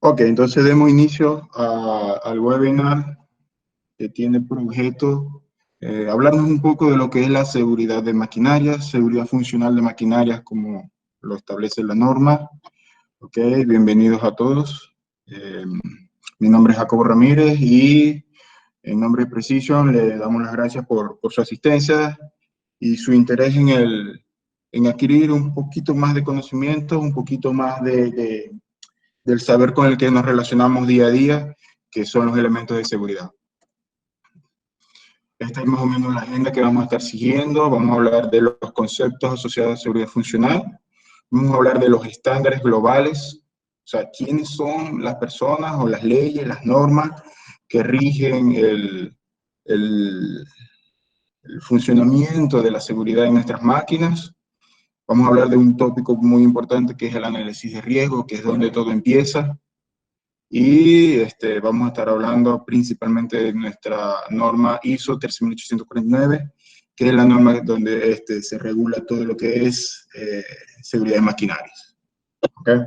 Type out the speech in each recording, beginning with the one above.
Ok, entonces demos inicio al webinar que tiene por objeto hablarnos un poco de lo que es la seguridad de maquinarias, seguridad funcional de maquinarias como lo establece la norma. Ok, bienvenidos a todos. Mi nombre es Jacobo Ramírez y en nombre de Precision le damos las gracias por su asistencia y su interés en adquirir un poquito más de conocimiento, un poquito más del saber con el que nos relacionamos día a día, que son los elementos de seguridad. Esta es más o menos la agenda que vamos a estar siguiendo. Vamos a hablar de los conceptos asociados a seguridad funcional. Vamos a hablar de los estándares globales, o sea, quiénes son las personas o las leyes, las normas que rigen el funcionamiento de la seguridad en nuestras máquinas. Vamos a hablar de un tópico muy importante que es el análisis de riesgo, que es donde todo empieza. Y vamos a estar hablando principalmente de nuestra norma ISO 13849, que es la norma donde se regula todo lo que es seguridad de maquinarias. ¿Okay?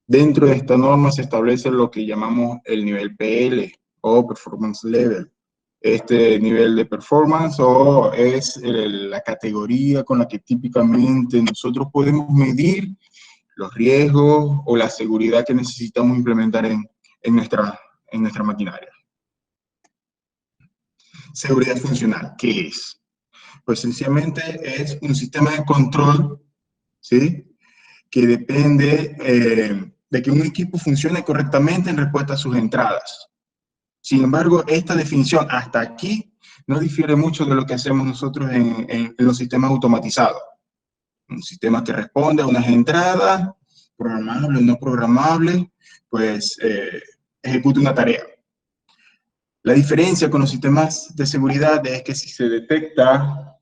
Dentro de esta norma se establece lo que llamamos el nivel PL o Performance Level. Este nivel de performance o es la categoría con la que típicamente nosotros podemos medir los riesgos o la seguridad que necesitamos implementar en nuestra maquinaria. Seguridad funcional, ¿qué es? Pues sencillamente es un sistema de control, ¿sí?, que depende de que un equipo funcione correctamente en respuesta a sus entradas. Sin embargo, esta definición hasta aquí no difiere mucho de lo que hacemos nosotros en los sistemas automatizados. Un sistema que responde a unas entradas, programable o no programable, pues ejecuta una tarea. La diferencia con los sistemas de seguridad es que si se detecta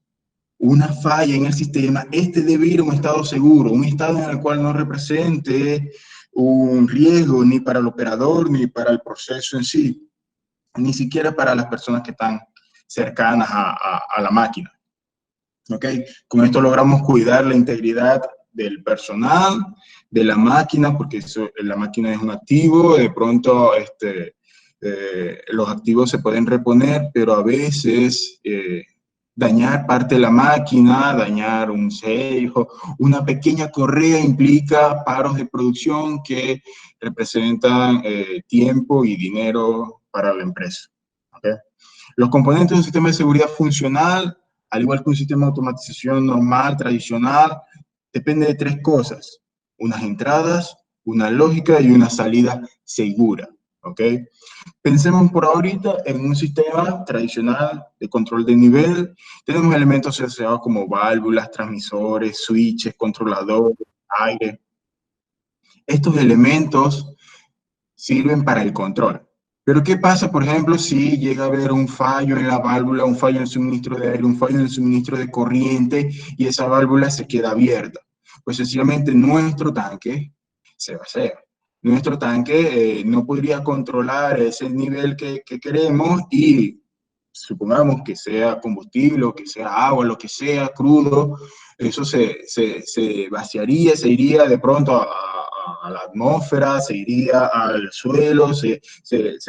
una falla en el sistema, este debe ir a un estado seguro, un estado en el cual no represente un riesgo ni para el operador ni para el proceso en sí, ni siquiera para las personas que están cercanas a la máquina. ¿Okay? Con esto logramos cuidar la integridad del personal, de la máquina, porque la máquina es un activo, de pronto los activos se pueden reponer, pero a veces dañar parte de la máquina, dañar un sello, una pequeña correa implica paros de producción que representan tiempo y dinero para la empresa. ¿Okay? Los componentes de un sistema de seguridad funcional, al igual que un sistema de automatización normal, tradicional, depende de tres cosas: unas entradas, una lógica y una salida segura. ¿Ok? Pensemos por ahorita en un sistema tradicional de control de nivel. Tenemos elementos asociados como válvulas, transmisores, switches, controladores, aire. Estos elementos sirven para el control. Pero ¿qué pasa, por ejemplo, si llega a haber un fallo en la válvula, un fallo en el suministro de aire, un fallo en el suministro de corriente y esa válvula se queda abierta? Pues sencillamente nuestro tanque se va a hacer. Nuestro tanque no podría controlar ese nivel que queremos y supongamos que sea combustible o que sea agua, lo que sea, crudo, eso se vaciaría, se iría de pronto a la atmósfera, se iría al suelo, se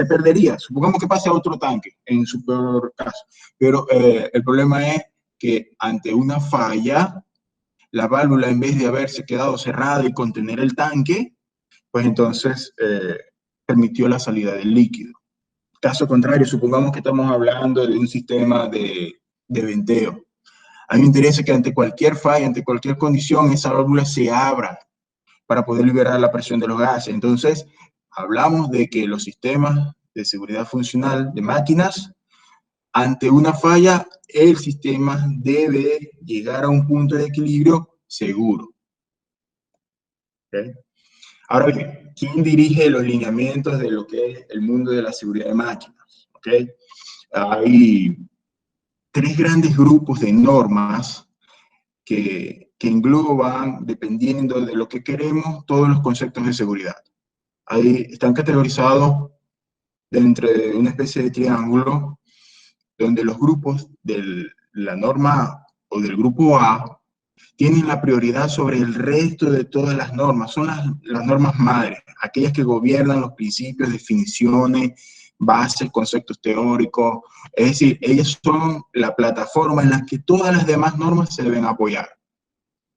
perdería. Supongamos que pase a otro tanque, en su peor caso. Pero el problema es que ante una falla, la válvula, en vez de haberse quedado cerrada y contener el tanque, pues entonces permitió la salida del líquido. Caso contrario, supongamos que estamos hablando de un sistema de venteo. A mí me interesa que ante cualquier falla, ante cualquier condición, esa válvula se abra para poder liberar la presión de los gases. Entonces, hablamos de que los sistemas de seguridad funcional de máquinas, ante una falla, el sistema debe llegar a un punto de equilibrio seguro. ¿Okay? Ahora bien, ¿quién dirige los lineamientos de lo que es el mundo de la seguridad de máquinas? ¿Okay? Hay tres grandes grupos de normas que engloban, dependiendo de lo que queremos, todos los conceptos de seguridad. Ahí están categorizados dentro de una especie de triángulo, donde los grupos de la norma A o del grupo A tienen la prioridad sobre el resto de todas las normas. Son las normas madres, aquellas que gobiernan los principios, definiciones, bases, conceptos teóricos. Es decir, ellas son la plataforma en la que todas las demás normas se deben apoyar.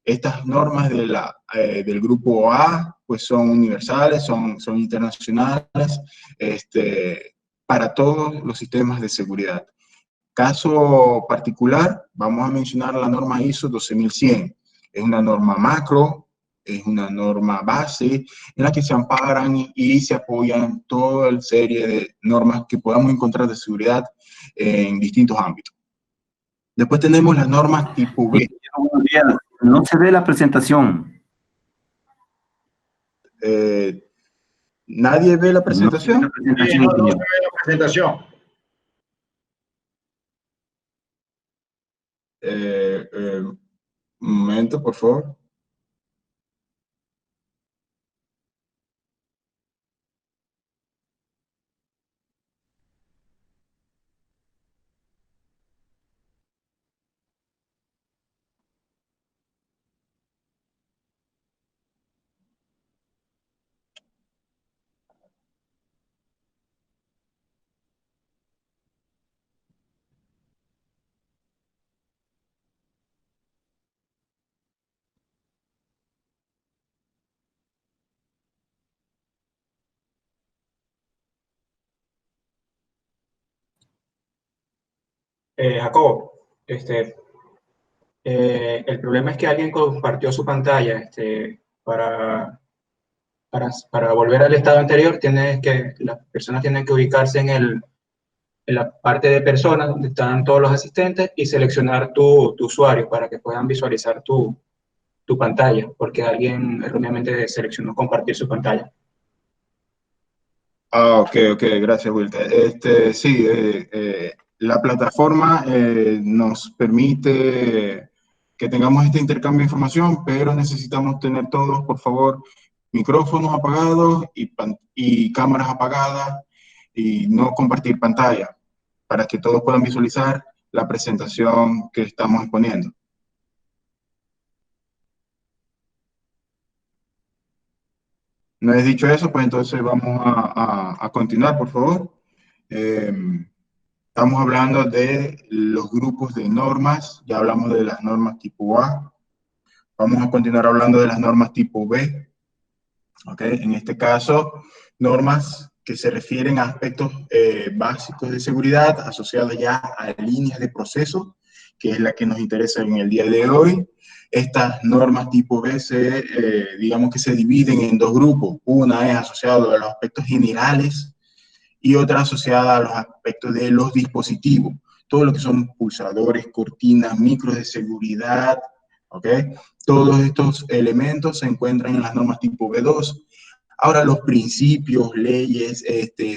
Estas normas del grupo A pues son universales, son internacionales, para todos los sistemas de seguridad. Caso particular, vamos a mencionar la norma ISO 12100. Es una norma macro, es una norma base en la que se amparan y se apoyan toda la serie de normas que podamos encontrar de seguridad en distintos ámbitos. Después tenemos las normas tipo B. Buenos días. No se ve la presentación. ¿Nadie ve la presentación? No se ve la presentación. No se ve la presentación. Un momento, por favor. Jacobo, el problema es que alguien compartió su pantalla. Para volver al estado anterior, las personas tienen que ubicarse en la parte de personas donde están todos los asistentes y seleccionar tu usuario para que puedan visualizar tu pantalla, porque alguien erróneamente seleccionó compartir su pantalla. Ok, gracias, Wilter. Sí, la plataforma nos permite que tengamos este intercambio de información, pero necesitamos tener todos, por favor, micrófonos apagados y cámaras apagadas y no compartir pantalla para que todos puedan visualizar la presentación que estamos exponiendo. No he dicho eso, pues entonces vamos a continuar, por favor. Estamos hablando de los grupos de normas, ya hablamos de las normas tipo A. Vamos a continuar hablando de las normas tipo B. ¿Okay? En este caso, normas que se refieren a aspectos básicos de seguridad asociados ya a líneas de proceso, que es la que nos interesa en el día de hoy. Estas normas tipo B digamos que se dividen en dos grupos. Una es asociada a los aspectos generales y otra asociada a los aspectos de los dispositivos. Todo lo que son pulsadores, cortinas, micros de seguridad, ¿ok? Todos estos elementos se encuentran en las normas tipo B2. Ahora los principios, leyes,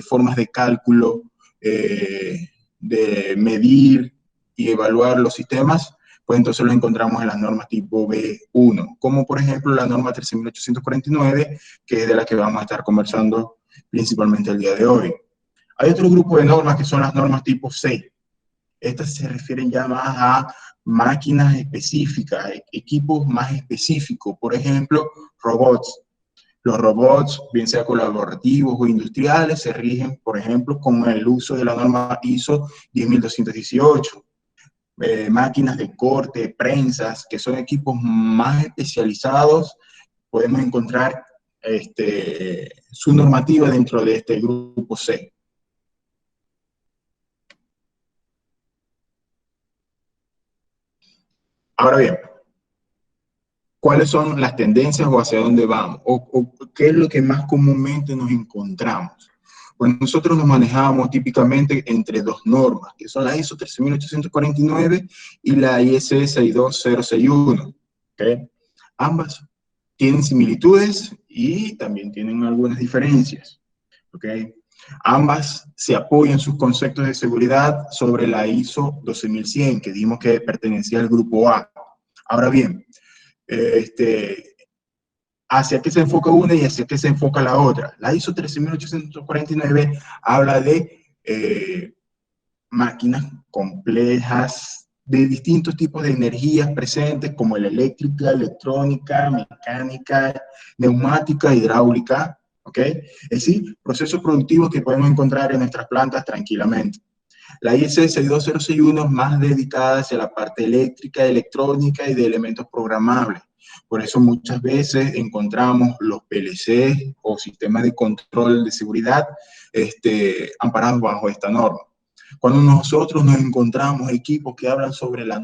formas de cálculo, de medir y evaluar los sistemas, pues entonces los encontramos en las normas tipo B1, como por ejemplo la norma 13.849, que es de la que vamos a estar conversando principalmente el día de hoy. Hay otro grupo de normas que son las normas tipo C. Estas se refieren ya más a máquinas específicas, equipos más específicos, por ejemplo, robots. Los robots, bien sea colaborativos o industriales, se rigen, por ejemplo, con el uso de la norma ISO 10218. Máquinas de corte, prensas, que son equipos más especializados, podemos encontrar su normativa dentro de este grupo C. Ahora bien, ¿cuáles son las tendencias o hacia dónde vamos? ¿O qué es lo que más comúnmente nos encontramos? Pues nosotros nos manejamos típicamente entre dos normas, que son la ISO 13849 y la IEC 62061. ¿Okay? Ambas tienen similitudes y también tienen algunas diferencias. ¿Okay? Ambas se apoyan sus conceptos de seguridad sobre la ISO 12100, que dijimos que pertenecía al grupo A. Ahora bien, hacia qué se enfoca una y hacia qué se enfoca la otra. La ISO 13849 habla de máquinas complejas, de distintos tipos de energías presentes, como la eléctrica, electrónica, mecánica, neumática, hidráulica, ¿ok? Es decir, procesos productivos que podemos encontrar en nuestras plantas tranquilamente. La IEC 62061 es más dedicada hacia la parte eléctrica, electrónica y de elementos programables. Por eso muchas veces encontramos los PLC o sistemas de control de seguridad amparados bajo esta norma. Cuando nosotros nos encontramos equipos que hablan sobre la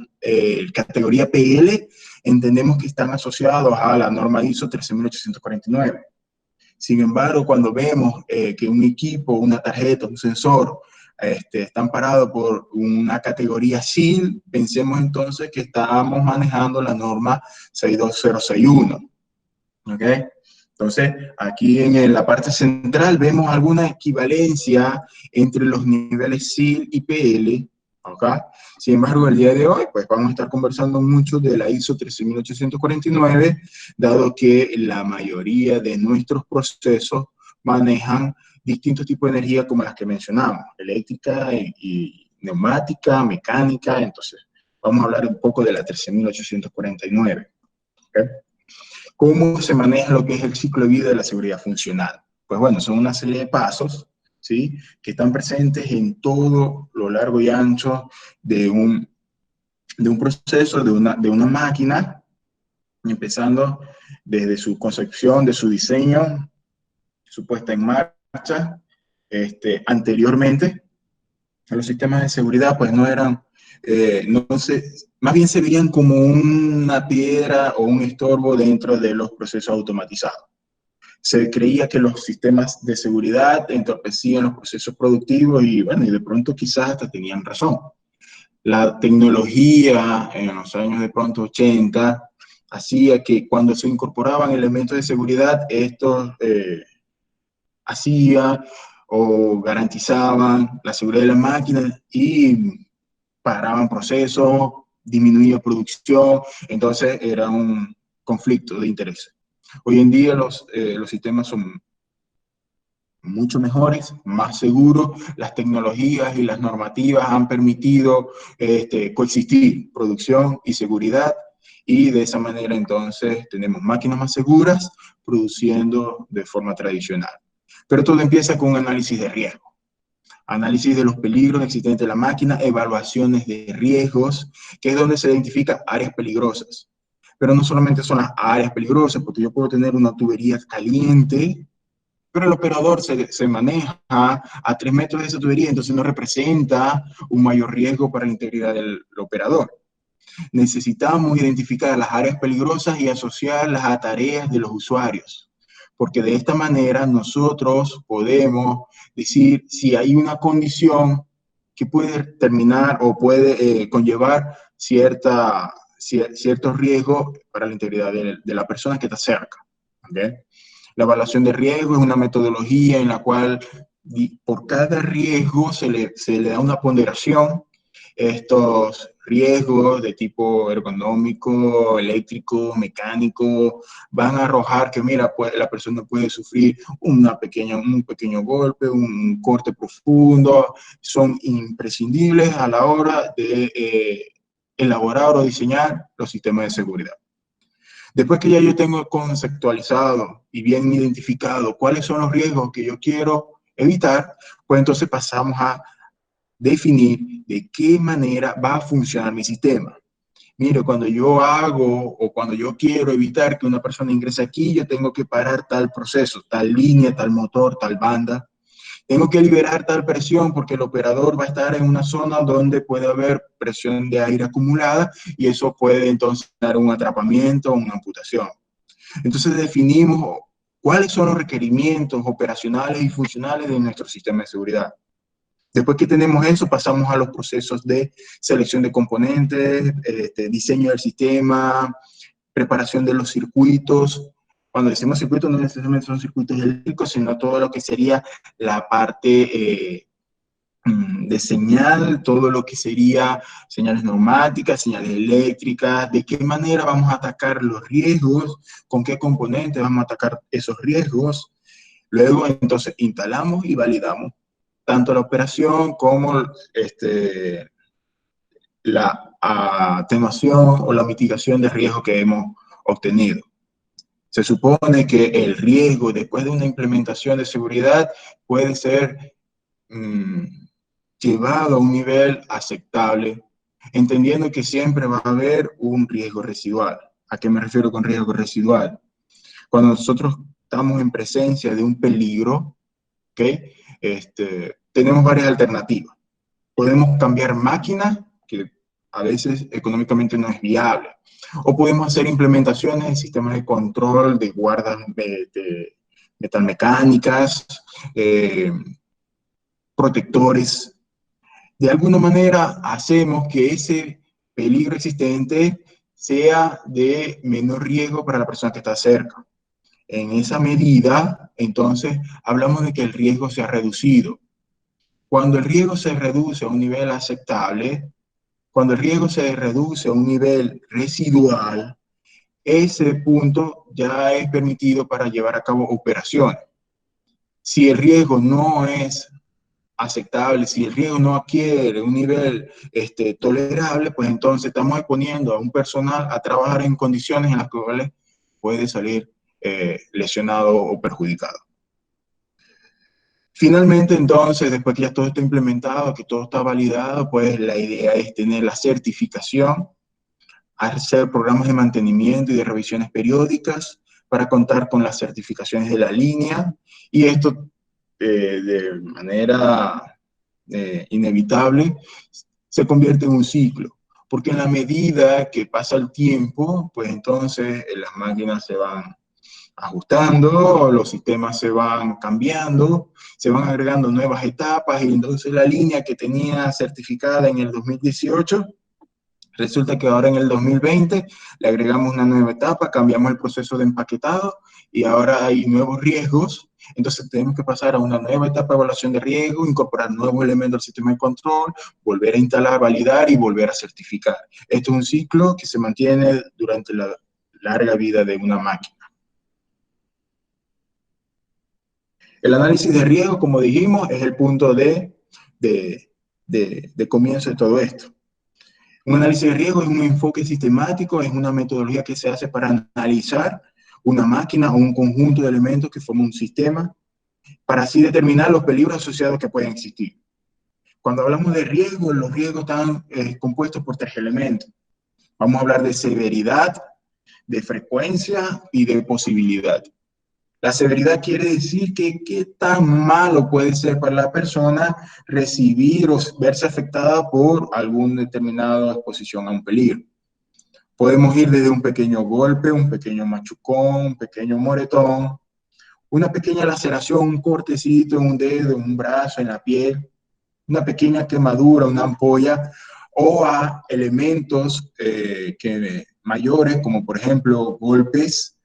categoría PL, entendemos que están asociados a la norma ISO 13849. Sin embargo, cuando vemos que un equipo, una tarjeta, un sensor, está amparado por una categoría SIL, pensemos entonces que estamos manejando la norma 62061. ¿Ok? Entonces, aquí en la parte central vemos alguna equivalencia entre los niveles SIL y PL. ¿Ok? Sin embargo, el día de hoy, pues vamos a estar conversando mucho de la ISO 13849, dado que la mayoría de nuestros procesos manejan distintos tipos de energía como las que mencionamos, eléctrica y neumática, mecánica. Entonces, vamos a hablar un poco de la 13849. ¿Okay? ¿Cómo se maneja lo que es el ciclo de vida de la seguridad funcional? Pues bueno, son una serie de pasos, ¿sí?, que están presentes en todo lo largo y ancho de un proceso, de una máquina, empezando desde su concepción, de su diseño, su puesta en marcha. Anteriormente, los sistemas de seguridad pues no eran, más bien se veían como una piedra o un estorbo dentro de los procesos automatizados. Se creía que los sistemas de seguridad entorpecían los procesos productivos y bueno, y de pronto quizás hasta tenían razón. La tecnología en los años de pronto 80 hacía que cuando se incorporaban elementos de seguridad, estos hacía o garantizaban la seguridad de las máquinas y paraban procesos, disminuía producción, entonces era un conflicto de intereses. Hoy en día los sistemas son mucho mejores, más seguros, las tecnologías y las normativas han permitido coexistir producción y seguridad, y de esa manera entonces tenemos máquinas más seguras produciendo de forma tradicional. Pero todo empieza con un análisis de riesgo. Análisis de los peligros existentes de la máquina, evaluaciones de riesgos, que es donde se identifican áreas peligrosas. Pero no solamente son las áreas peligrosas, porque yo puedo tener una tubería caliente, pero el operador se maneja a 3 metros de esa tubería, entonces no representa un mayor riesgo para la integridad del operador. Necesitamos identificar las áreas peligrosas y asociarlas a tareas de los usuarios, porque de esta manera nosotros podemos decir si hay una condición que puede terminar o puede conllevar ciertos riesgos para la integridad de la persona que está cerca. ¿Okay? La evaluación de riesgo es una metodología en la cual por cada riesgo se le da una ponderación. Estos riesgos de tipo ergonómico, eléctrico, mecánico, van a arrojar que, mira, pues, la persona puede sufrir un pequeño golpe, un corte profundo. Son imprescindibles a la hora de elaborar o diseñar los sistemas de seguridad. Después que ya yo tengo conceptualizado y bien identificado cuáles son los riesgos que yo quiero evitar, pues entonces pasamos a definir de qué manera va a funcionar mi sistema. Mire, cuando yo hago o cuando yo quiero evitar que una persona ingrese aquí, yo tengo que parar tal proceso, tal línea, tal motor, tal banda. Tengo que liberar tal presión porque el operador va a estar en una zona donde puede haber presión de aire acumulada y eso puede entonces dar un atrapamiento o una amputación. Entonces definimos cuáles son los requerimientos operacionales y funcionales de nuestro sistema de seguridad. Después que tenemos eso, pasamos a los procesos de selección de componentes, diseño del sistema, preparación de los circuitos. Cuando decimos circuitos, no necesariamente son circuitos eléctricos, sino todo lo que sería la parte de señal, todo lo que sería señales neumáticas, señales eléctricas, de qué manera vamos a atacar los riesgos, con qué componentes vamos a atacar esos riesgos. Luego, entonces, instalamos y validamos tanto la operación como la atenuación o la mitigación del riesgo que hemos obtenido. Se supone que el riesgo después de una implementación de seguridad puede ser llevado a un nivel aceptable, entendiendo que siempre va a haber un riesgo residual. ¿A qué me refiero con riesgo residual? Cuando nosotros estamos en presencia de un peligro, ¿okay? Tenemos varias alternativas. Podemos cambiar máquinas, que a veces económicamente no es viable, o podemos hacer implementaciones en sistemas de control, de guardas de metalmecánicas, protectores. De alguna manera hacemos que ese peligro existente sea de menor riesgo para la persona que está cerca. En esa medida, entonces, hablamos de que el riesgo se ha reducido. Cuando el riesgo se reduce a un nivel aceptable, cuando el riesgo se reduce a un nivel residual, ese punto ya es permitido para llevar a cabo operaciones. Si el riesgo no es aceptable, si el riesgo no adquiere un nivel tolerable, pues entonces estamos exponiendo a un personal a trabajar en condiciones en las cuales puede salir lesionado o perjudicado. Finalmente, entonces, después que ya todo está implementado, que todo está validado, pues la idea es tener la certificación, hacer programas de mantenimiento y de revisiones periódicas para contar con las certificaciones de la línea, y esto de manera inevitable se convierte en un ciclo, porque en la medida que pasa el tiempo, pues entonces las máquinas se van ajustando, los sistemas se van cambiando, se van agregando nuevas etapas, y entonces la línea que tenía certificada en el 2018, resulta que ahora en el 2020 le agregamos una nueva etapa, cambiamos el proceso de empaquetado y ahora hay nuevos riesgos. Entonces tenemos que pasar a una nueva etapa de evaluación de riesgo, incorporar nuevos elementos al sistema de control, volver a instalar, validar y volver a certificar. Esto es un ciclo que se mantiene durante la larga vida de una máquina. El análisis de riesgo, como dijimos, es el punto de comienzo de todo esto. Un análisis de riesgo es un enfoque sistemático, es una metodología que se hace para analizar una máquina o un conjunto de elementos que forman un sistema, para así determinar los peligros asociados que pueden existir. Cuando hablamos de riesgo, los riesgos están compuestos por 3 elementos. Vamos a hablar de severidad, de frecuencia y de posibilidad. La severidad quiere decir que qué tan malo puede ser para la persona recibir o verse afectada por alguna determinada exposición a un peligro. Podemos ir desde un pequeño golpe, un pequeño machucón, un pequeño moretón, una pequeña laceración, un cortecito en un dedo, en un brazo, en la piel, una pequeña quemadura, una ampolla, o a elementos mayores, como por ejemplo golpes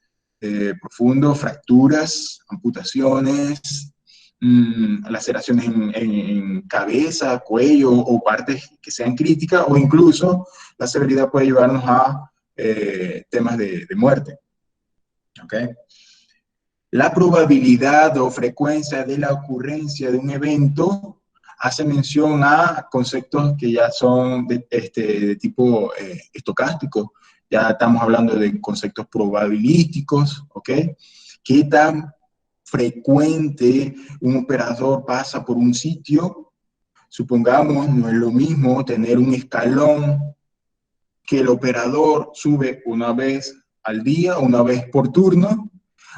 profundos, fracturas, amputaciones, laceraciones en cabeza, cuello o partes que sean críticas, o incluso la severidad puede llevarnos a temas de muerte. ¿Okay? La probabilidad o frecuencia de la ocurrencia de un evento hace mención a conceptos que ya son de tipo estocástico. Ya estamos hablando de conceptos probabilísticos, ¿ok? ¿Qué tan frecuente un operador pasa por un sitio? Supongamos, no es lo mismo tener un escalón que el operador sube una vez al día, una vez por turno,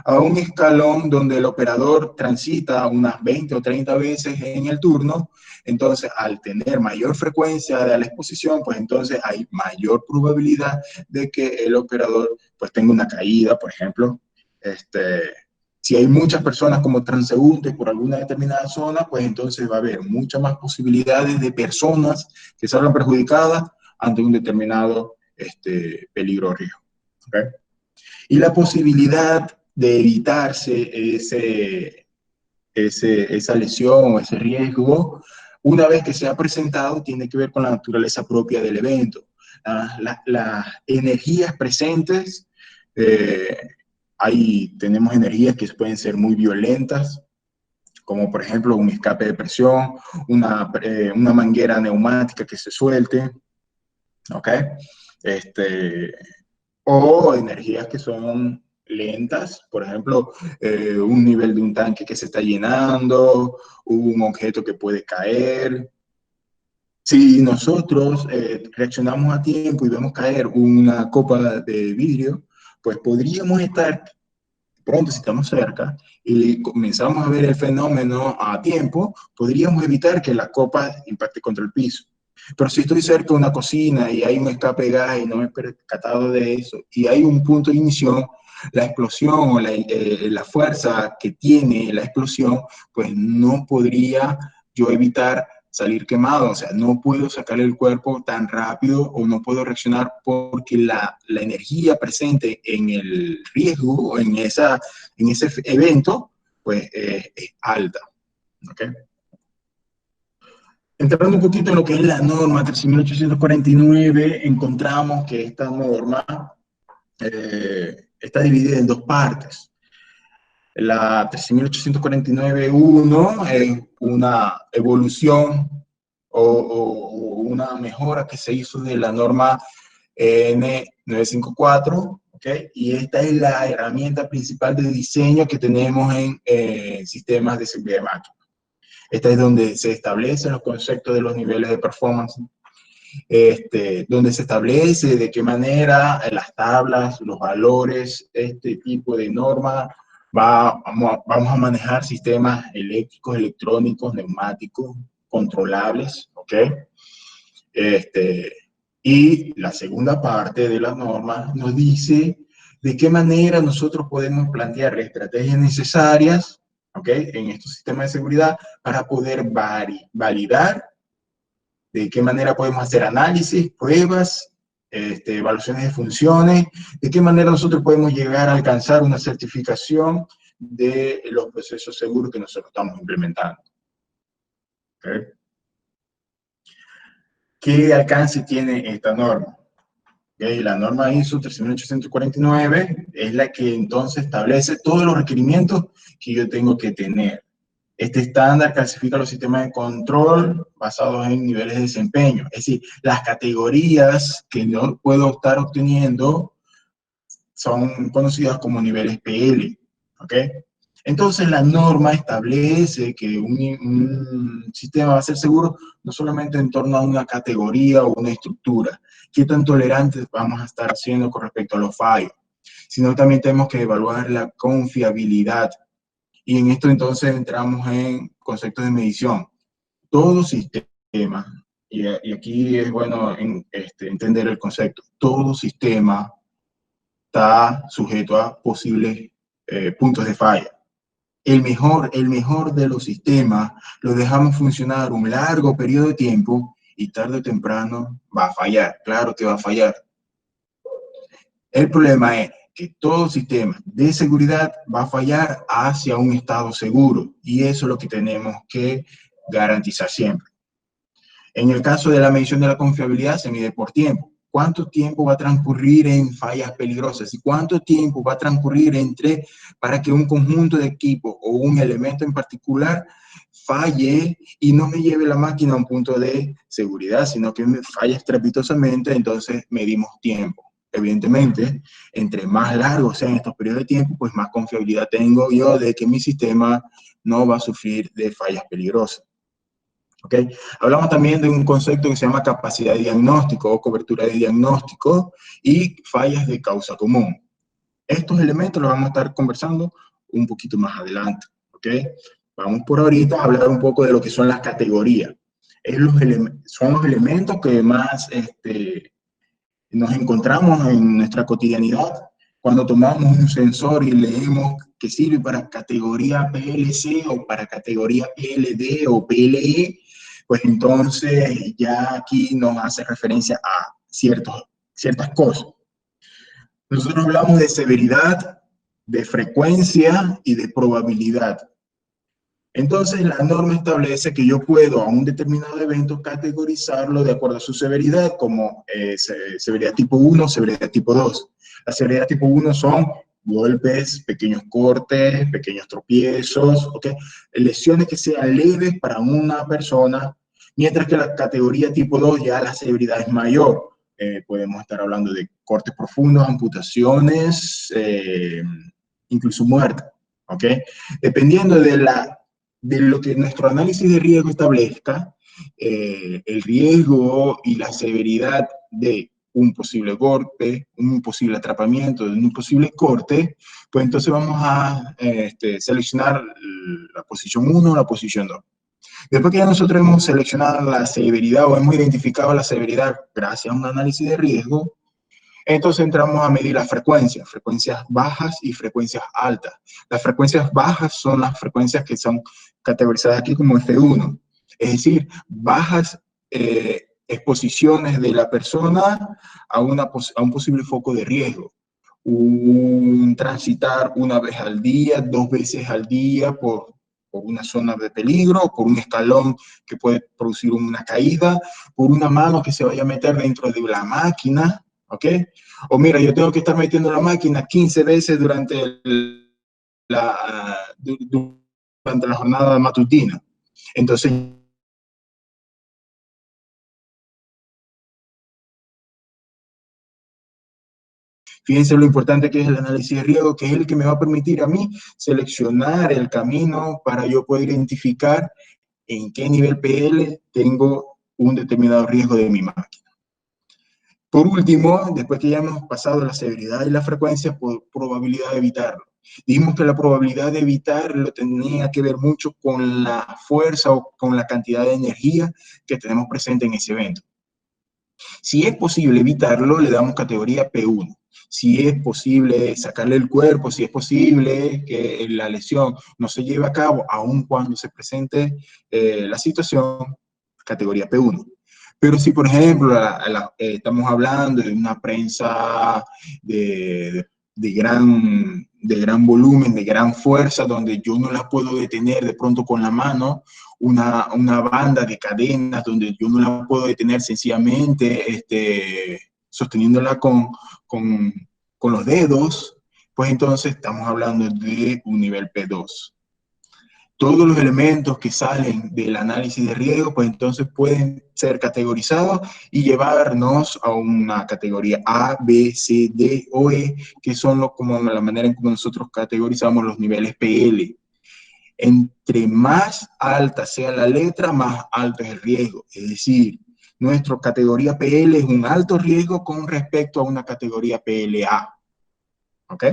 a un escalón donde el operador transita unas 20 o 30 veces en el turno. Entonces, al tener mayor frecuencia de la exposición, pues entonces hay mayor probabilidad de que el operador pues tenga una caída, por ejemplo. Si hay muchas personas como transeúntes por alguna determinada zona, pues entonces va a haber muchas más posibilidades de personas que salgan perjudicadas ante un determinado peligro o riesgo. ¿Okay? Y la posibilidad de evitarse esa lesión o ese riesgo, una vez que se ha presentado, tiene que ver con la naturaleza propia del evento. Las energías presentes, tenemos energías que pueden ser muy violentas, como por ejemplo un escape de presión, una manguera neumática que se suelte, ¿ok? O energías que son lentas, por ejemplo, un nivel de un tanque que se está llenando, un objeto que puede caer. Si nosotros reaccionamos a tiempo y vemos caer una copa de vidrio, pues podríamos estar pronto, si estamos cerca, y comenzamos a ver el fenómeno a tiempo, podríamos evitar que la copa impacte contra el piso. Pero si estoy cerca de una cocina y hay un escape de gas y no me he percatado de eso, y hay un punto de ignición, la explosión o la fuerza que tiene la explosión, pues no podría yo evitar salir quemado, o sea, no puedo sacar el cuerpo tan rápido o no puedo reaccionar porque la energía presente en el riesgo o en ese evento, pues es alta. ¿Okay? Entrando un poquito en lo que es la norma 13.849, encontramos que esta norma está dividida en dos partes. La 13.849.1 es una evolución o una mejora que se hizo de la norma N954, ¿okay? Y esta es la herramienta principal de diseño que tenemos en sistemas de seguridad de máquina. Esta es donde se establecen los conceptos de los niveles de performance, donde se establece de qué manera las tablas, los valores, este tipo de norma, vamos a manejar sistemas eléctricos, electrónicos, neumáticos, controlables, ¿ok? Y la segunda parte de la norma nos dice de qué manera nosotros podemos plantear estrategias necesarias, ¿ok? En estos sistemas de seguridad para poder validar, de qué manera podemos hacer análisis, pruebas, evaluaciones de funciones, de qué manera nosotros podemos llegar a alcanzar una certificación de los procesos seguros que nosotros estamos implementando. ¿Okay? ¿Qué alcance tiene esta norma? ¿Okay? La norma ISO 13849 es la que entonces establece todos los requerimientos que yo tengo que tener. Este estándar clasifica los sistemas de control basados en niveles de desempeño. Es decir, las categorías que yo puedo estar obteniendo son conocidas como niveles PL. ¿Ok? Entonces, la norma establece que un sistema va a ser seguro no solamente en torno a una categoría o una estructura, qué tan tolerantes vamos a estar haciendo con respecto a los fallos, sino también tenemos que evaluar la confiabilidad. Y en esto entonces entramos en conceptos de medición. Todo sistema, y aquí es bueno entender el concepto, todo sistema está sujeto a posibles puntos de falla. El mejor de los sistemas lo dejamos funcionar un largo periodo de tiempo y tarde o temprano va a fallar. Claro que va a fallar. El problema es que todo sistema de seguridad va a fallar hacia un estado seguro y eso es lo que tenemos que garantizar siempre. En el caso de la medición de la confiabilidad se mide por tiempo. ¿Cuánto tiempo va a transcurrir en fallas peligrosas? ¿Y cuánto tiempo va a transcurrir para que un conjunto de equipos o un elemento en particular falle y no me lleve la máquina a un punto de seguridad, sino que me falle estrepitosamente? Entonces medimos tiempo. Evidentemente, entre más largos sean estos periodos de tiempo, pues más confiabilidad tengo yo de que mi sistema no va a sufrir de fallas peligrosas. ¿Okay? Hablamos también de un concepto que se llama capacidad de diagnóstico o cobertura de diagnóstico y fallas de causa común. Estos elementos los vamos a estar conversando un poquito más adelante. ¿Okay? Vamos por ahorita a hablar un poco de lo que son las categorías. Son los elementos que más nos encontramos en nuestra cotidianidad. Cuando tomamos un sensor y leemos que sirve para categoría PLC o para categoría PLD o PLE, pues entonces ya aquí nos hace referencia a ciertas cosas. Nosotros hablamos de severidad, de frecuencia y de probabilidad. Entonces, la norma establece que yo puedo a un determinado evento categorizarlo de acuerdo a su severidad, como severidad tipo 1, severidad tipo 2. La severidad tipo 1 son golpes, pequeños cortes, pequeños tropiezos, ¿okay? Lesiones que sean leves para una persona, mientras que la categoría tipo 2 ya la severidad es mayor. podemos estar hablando de cortes profundos, amputaciones, incluso muerte, ¿ok? Dependiendo de lo que nuestro análisis de riesgo establezca, el riesgo y la severidad de un posible golpe, un posible atrapamiento, de un posible corte, pues entonces vamos a seleccionar la posición 1 o la posición 2. Después que ya nosotros hemos seleccionado la severidad o hemos identificado la severidad gracias a un análisis de riesgo, entonces entramos a medir las frecuencias bajas y frecuencias altas. Las frecuencias bajas son las frecuencias que son categorizadas aquí como F1, es decir, bajas exposiciones de la persona a un posible foco de riesgo. Un transitar una vez al día, 2 veces al día por una zona de peligro, por un escalón que puede producir una caída, por una mano que se vaya a meter dentro de la máquina, ¿ok? O mira, yo tengo que estar metiendo la máquina 15 veces durante la jornada matutina. Entonces, fíjense lo importante que es el análisis de riesgo, que es el que me va a permitir a mí seleccionar el camino para yo poder identificar en qué nivel PL tengo un determinado riesgo de mi máquina. Por último, después que ya hemos pasado la severidad y la frecuencia, por probabilidad de evitarlo. Dijimos que la probabilidad de evitarlo tenía que ver mucho con la fuerza o con la cantidad de energía que tenemos presente en ese evento. Si es posible evitarlo, le damos categoría P1. Si es posible sacarle el cuerpo, si es posible que la lesión no se lleve a cabo, aun cuando se presente la situación, categoría P1. Pero si, por ejemplo, estamos hablando de una prensa de gran volumen, de gran fuerza, donde yo no la puedo detener de pronto con la mano, una banda de cadenas donde yo no la puedo detener sencillamente sosteniéndola con los dedos, pues entonces estamos hablando de un nivel P2. Todos los elementos que salen del análisis de riesgo, pues entonces pueden ser categorizados y llevarnos a una categoría A, B, C, D o E, que son como la manera en que nosotros categorizamos los niveles PL. Entre más alta sea la letra, más alto es el riesgo. Es decir, nuestra categoría PL es un alto riesgo con respecto a una categoría PLA. ¿Ok?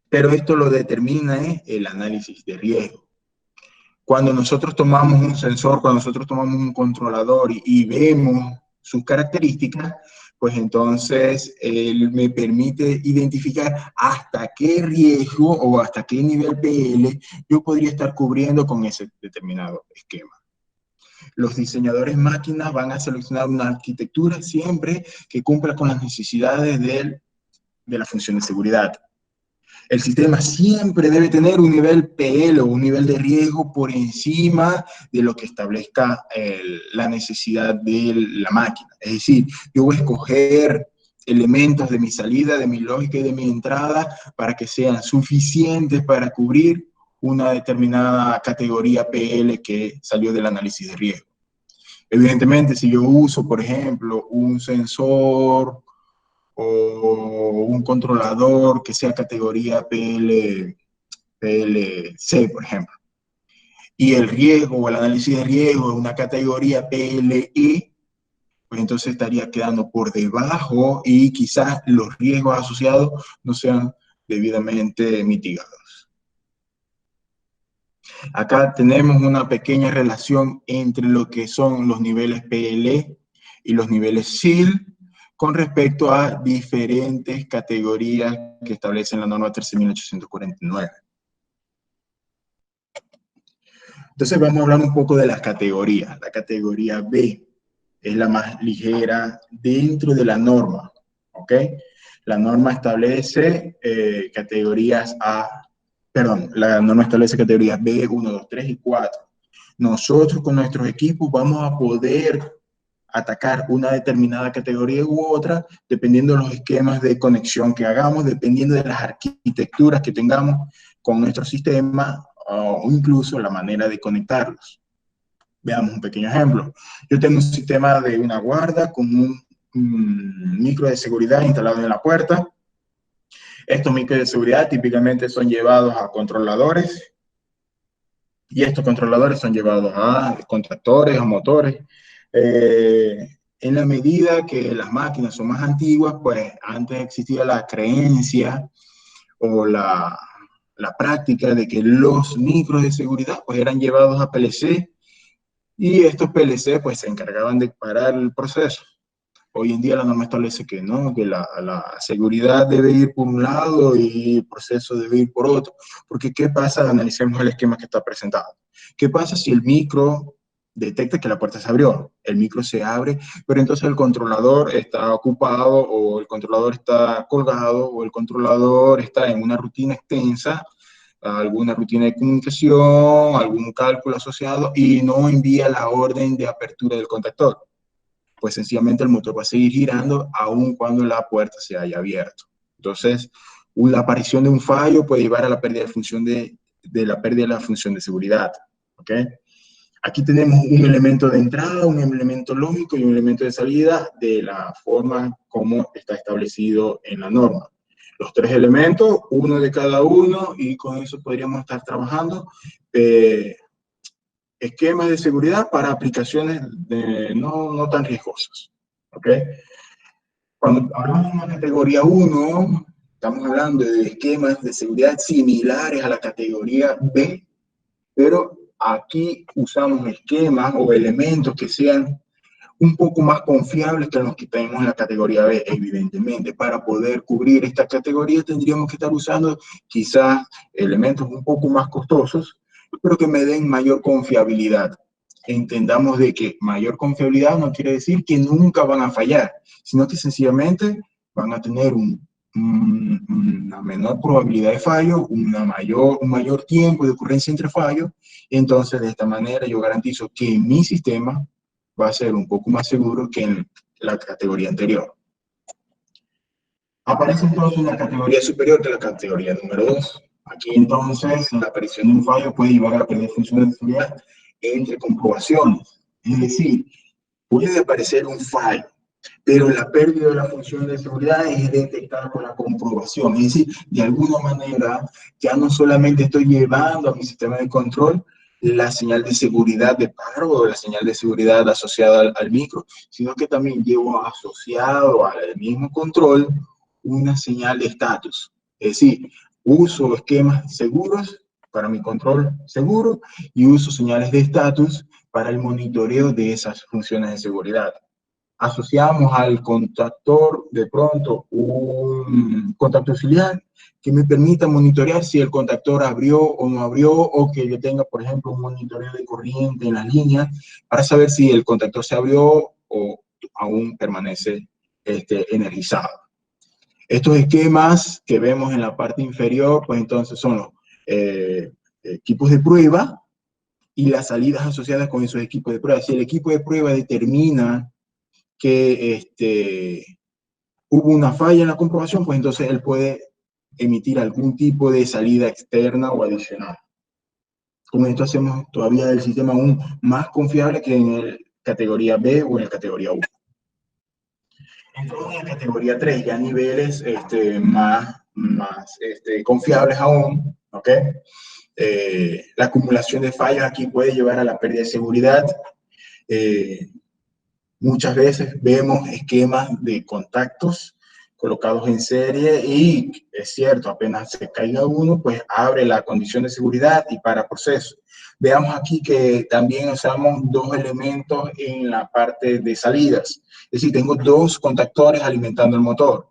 Pero esto lo determina el análisis de riesgo. Cuando nosotros tomamos un sensor, cuando nosotros tomamos un controlador y vemos sus características, pues entonces él me permite identificar hasta qué riesgo o hasta qué nivel PL yo podría estar cubriendo con ese determinado esquema. Los diseñadores máquinas van a seleccionar una arquitectura siempre que cumpla con las necesidades de la función de seguridad. El sistema siempre debe tener un nivel PL o un nivel de riesgo por encima de lo que establezca la necesidad de la máquina. Es decir, yo voy a escoger elementos de mi salida, de mi lógica y de mi entrada para que sean suficientes para cubrir una determinada categoría PL que salió del análisis de riesgo. Evidentemente, si yo uso, por ejemplo, un sensor o un controlador que sea categoría PLC, por ejemplo, y el riesgo o el análisis de riesgo es una categoría PLE, pues entonces estaría quedando por debajo y quizás los riesgos asociados no sean debidamente mitigados. Acá tenemos una pequeña relación entre lo que son los niveles PLE y los niveles SIL, con respecto a diferentes categorías que establece la norma 13.849. Entonces vamos a hablar un poco de las categorías. La categoría B es la más ligera dentro de la norma, ¿ok? La norma establece categorías la norma establece categorías B, 1, 2, 3 y 4. Nosotros con nuestros equipos vamos a poder atacar una determinada categoría u otra, dependiendo de los esquemas de conexión que hagamos, dependiendo de las arquitecturas que tengamos con nuestro sistema o incluso la manera de conectarlos. Veamos un pequeño ejemplo. Yo tengo un sistema de una guarda con un micro de seguridad instalado en la puerta. Estos micros de seguridad típicamente son llevados a controladores y estos controladores son llevados a contactores, a motores. En la medida que las máquinas son más antiguas, pues antes existía la creencia o la práctica de que los micros de seguridad pues eran llevados a PLC y estos PLC pues se encargaban de parar el proceso. Hoy en día la norma establece que no, que la seguridad debe ir por un lado y el proceso debe ir por otro. Porque ¿qué pasa? Analicemos el esquema que está presentado. ¿Qué pasa si el micro detecta que la puerta se abrió? El micro se abre, pero entonces el controlador está ocupado o el controlador está colgado o el controlador está en una rutina extensa, alguna rutina de comunicación, algún cálculo asociado y no envía la orden de apertura del contactor. Pues sencillamente el motor va a seguir girando aun cuando la puerta se haya abierto. Entonces, la aparición de un fallo puede llevar a la pérdida de función de la pérdida de la función de seguridad. ¿Ok? Aquí tenemos un elemento de entrada, un elemento lógico y un elemento de salida de la forma como está establecido en la norma. Los tres elementos, uno de cada uno, y con eso podríamos estar trabajando esquemas de seguridad para aplicaciones no tan riesgosas. ¿Ok? Cuando hablamos de una categoría 1, estamos hablando de esquemas de seguridad similares a la categoría B, pero aquí usamos esquemas o elementos que sean un poco más confiables que los que tenemos en la categoría B, evidentemente. Para poder cubrir esta categoría tendríamos que estar usando quizás elementos un poco más costosos, pero que me den mayor confiabilidad. Entendamos de que mayor confiabilidad no quiere decir que nunca van a fallar, sino que sencillamente van a tener una menor probabilidad de fallo, un mayor tiempo de ocurrencia entre fallos. Entonces, de esta manera yo garantizo que mi sistema va a ser un poco más seguro que en la categoría anterior. Aparece entonces una categoría superior de la categoría número 2. Aquí entonces la aparición de un fallo puede llevar a la pérdida de funciones de seguridad entre comprobaciones. Es decir, puede aparecer un fallo, pero la pérdida de la función de seguridad es detectada por la comprobación. Es decir, de alguna manera ya no solamente estoy llevando a mi sistema de control la señal de seguridad de paro o la señal de seguridad asociada al micro, sino que también llevo asociado al mismo control una señal de estatus. Es decir, uso esquemas seguros para mi control seguro y uso señales de estatus para el monitoreo de esas funciones de seguridad. Asociamos al contactor de pronto un contacto auxiliar que me permita monitorear si el contactor abrió o no abrió, o que yo tenga, por ejemplo, un monitoreo de corriente en la línea para saber si el contactor se abrió o aún permanece energizado. Estos esquemas que vemos en la parte inferior, pues entonces son los equipos de prueba y las salidas asociadas con esos equipos de prueba. Si el equipo de prueba determina que hubo una falla en la comprobación, pues entonces él puede emitir algún tipo de salida externa o adicional. Con esto hacemos todavía el sistema aún más confiable que en la categoría B o en la categoría 1. Entonces en la categoría 3, ya niveles más confiables aún, ¿ok? La acumulación de fallos aquí puede llevar a la pérdida de seguridad. Muchas veces vemos esquemas de contactos colocados en serie y es cierto, apenas se caiga uno, pues abre la condición de seguridad y para proceso. Veamos aquí que también usamos dos elementos en la parte de salidas. Es decir, tengo dos contactores alimentando el motor,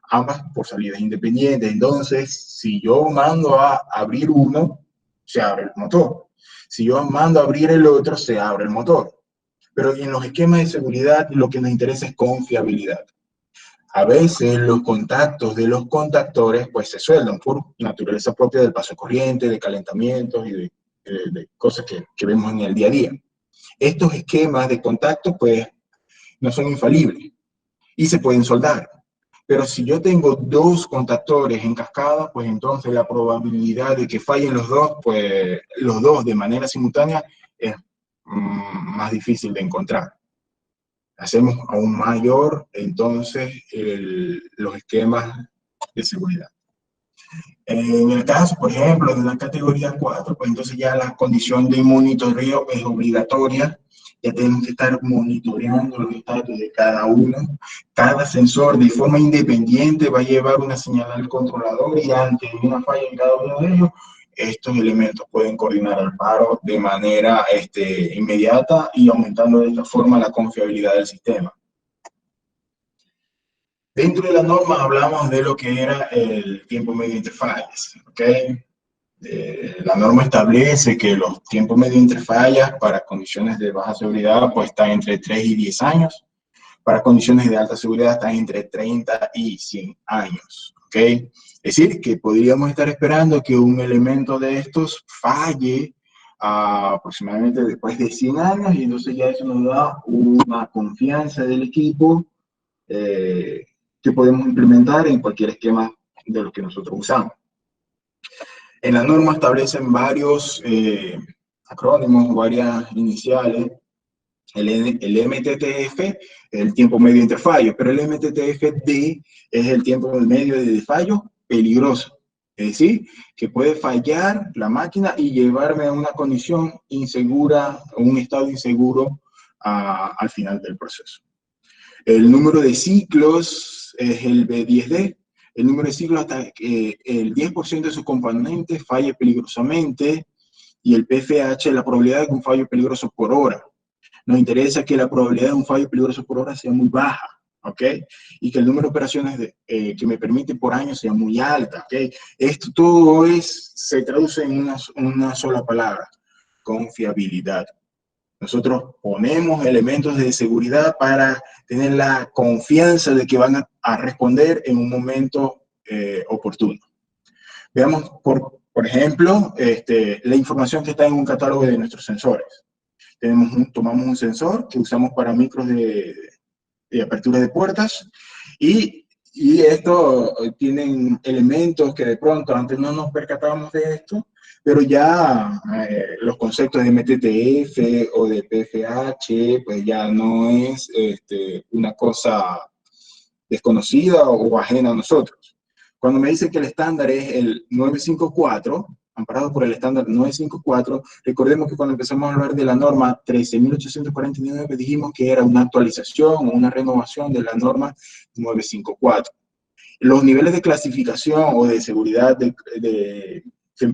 ambas por salidas independientes. Entonces, si yo mando a abrir uno, se abre el motor. Si yo mando a abrir el otro, se abre el motor. Pero en los esquemas de seguridad lo que nos interesa es confiabilidad. A veces los contactos de los contactores pues se sueldan por naturaleza propia del paso corriente, de calentamientos y de cosas que vemos en el día a día. Estos esquemas de contacto pues no son infalibles y se pueden soldar. Pero si yo tengo dos contactores en cascada, pues entonces la probabilidad de que fallen los dos, pues los dos de manera simultánea es más difícil de encontrar. Hacemos aún mayor, entonces, los esquemas de seguridad. En el caso, por ejemplo, de la categoría 4, pues entonces ya la condición de monitoreo es obligatoria. Ya tenemos que estar monitoreando los estatus de cada uno. Cada sensor de forma independiente va a llevar una señal al controlador y ante una falla en cada uno de ellos, estos elementos pueden coordinar el paro de manera inmediata y aumentando de esta forma la confiabilidad del sistema. Dentro de la norma hablamos de lo que era el tiempo medio entre fallas, ¿ok? La norma establece que los tiempos medio entre fallas para condiciones de baja seguridad pues están entre 3 y 10 años. Para condiciones de alta seguridad están entre 30 y 100 años, ¿ok? Es decir, que podríamos estar esperando que un elemento de estos falle aproximadamente después de 100 años y entonces ya eso nos da una confianza del equipo que podemos implementar en cualquier esquema de los que nosotros usamos. En la norma establecen varios acrónimos, varias iniciales. El MTTF es el tiempo medio entre fallos, pero el MTTF-D es el tiempo medio de fallo peligroso. Es decir, que puede fallar la máquina y llevarme a una condición insegura, a un estado inseguro al final del proceso. El número de ciclos es el B10D. El número de ciclos hasta que el 10% de sus componentes falle peligrosamente, y el PFH es la probabilidad de que un fallo peligroso por hora. Nos interesa que la probabilidad de un fallo peligroso por hora sea muy baja, ¿ok? Y que el número de operaciones que me permite por año sea muy alta, ¿ok? Esto todo se traduce en una sola palabra: confiabilidad. Nosotros ponemos elementos de seguridad para tener la confianza de que van a responder en un momento oportuno. Veamos, por ejemplo, la información que está en un catálogo de nuestros sensores. Tomamos un sensor que usamos para micros de apertura de puertas y esto tienen elementos que de pronto antes no nos percatábamos de esto, pero ya los conceptos de MTTF o de PFH pues ya no es una cosa desconocida o ajena a nosotros. Cuando me dicen que el estándar es el 954, amparado por el estándar 954, recordemos que cuando empezamos a hablar de la norma 13.849 dijimos que era una actualización o una renovación de la norma 954. Los niveles de clasificación o de seguridad que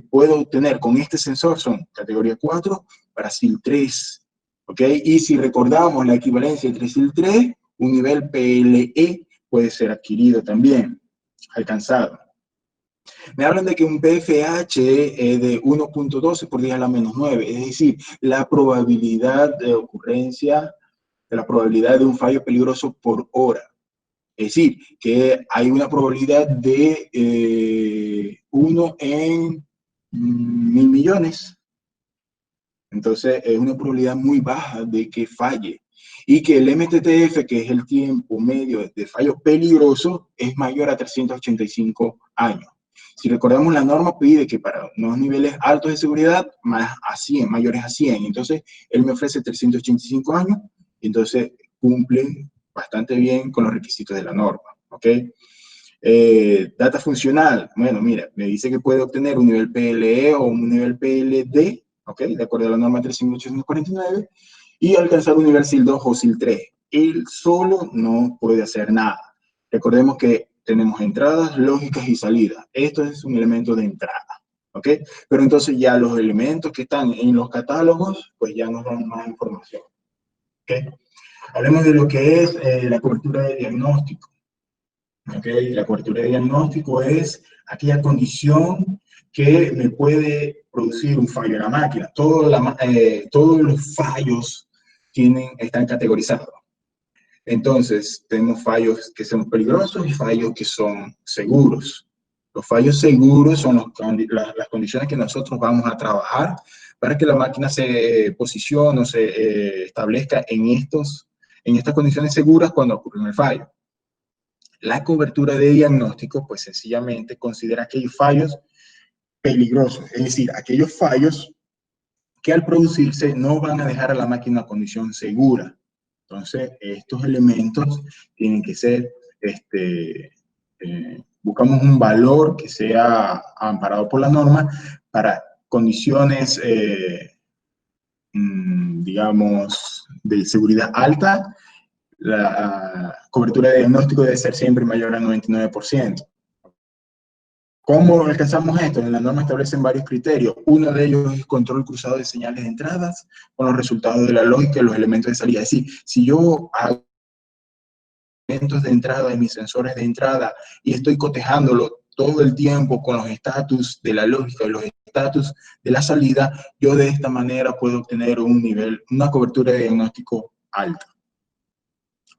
puedo obtener con este sensor son categoría 4 para SIL 3, ¿ok? Y si recordamos la equivalencia entre SIL 3, un nivel PLE puede ser adquirido también, alcanzado. Me hablan de que un PFH es de 1.12 por 10 a la menos 9, es decir, la probabilidad de ocurrencia, la probabilidad de un fallo peligroso por hora. Es decir, que hay una probabilidad de 1 en 1000 millones. Entonces, es una probabilidad muy baja de que falle. Y que el MTTF, que es el tiempo medio de fallo peligroso, es mayor a 385 años. Si recordamos, la norma pide que para unos niveles altos de seguridad, mayores a 100. Entonces, él me ofrece 385 años, entonces cumple bastante bien con los requisitos de la norma, ¿ok? Data funcional, bueno, mira, me dice que puede obtener un nivel PLE o un nivel PLD, ¿ok? De acuerdo a la norma 13.849, y alcanzar un nivel SIL 2 o SIL 3. Él solo no puede hacer nada. Recordemos que tenemos entradas, lógicas y salidas. Esto es un elemento de entrada, ¿ok? Pero entonces ya los elementos que están en los catálogos, pues ya nos dan más información, ¿ok? Hablemos de lo que es la cobertura de diagnóstico. ¿Okay? La cobertura de diagnóstico es aquella condición que me puede producir un fallo en la máquina. Todos los fallos están categorizados. Entonces, tenemos fallos que son peligrosos y fallos que son seguros. Los fallos seguros son las condiciones que nosotros vamos a trabajar para que la máquina se posicione o se establezca en estas condiciones seguras cuando ocurre el fallo. La cobertura de diagnóstico, pues sencillamente considera aquellos fallos peligrosos, es decir, aquellos fallos que al producirse no van a dejar a la máquina en una condición segura. Entonces, estos elementos tienen que ser, buscamos un valor que sea amparado por la norma para condiciones, digamos, de seguridad alta. La cobertura de diagnóstico debe ser siempre mayor al 99%. ¿Cómo alcanzamos esto? En la norma establecen varios criterios. Uno de ellos es control cruzado de señales de entradas con los resultados de la lógica y los elementos de salida. Es decir, si yo hago elementos de entrada de mis sensores de entrada y estoy cotejándolo todo el tiempo con los estatus de la lógica y los estatus de la salida, yo de esta manera puedo obtener un nivel, una cobertura de diagnóstico alta.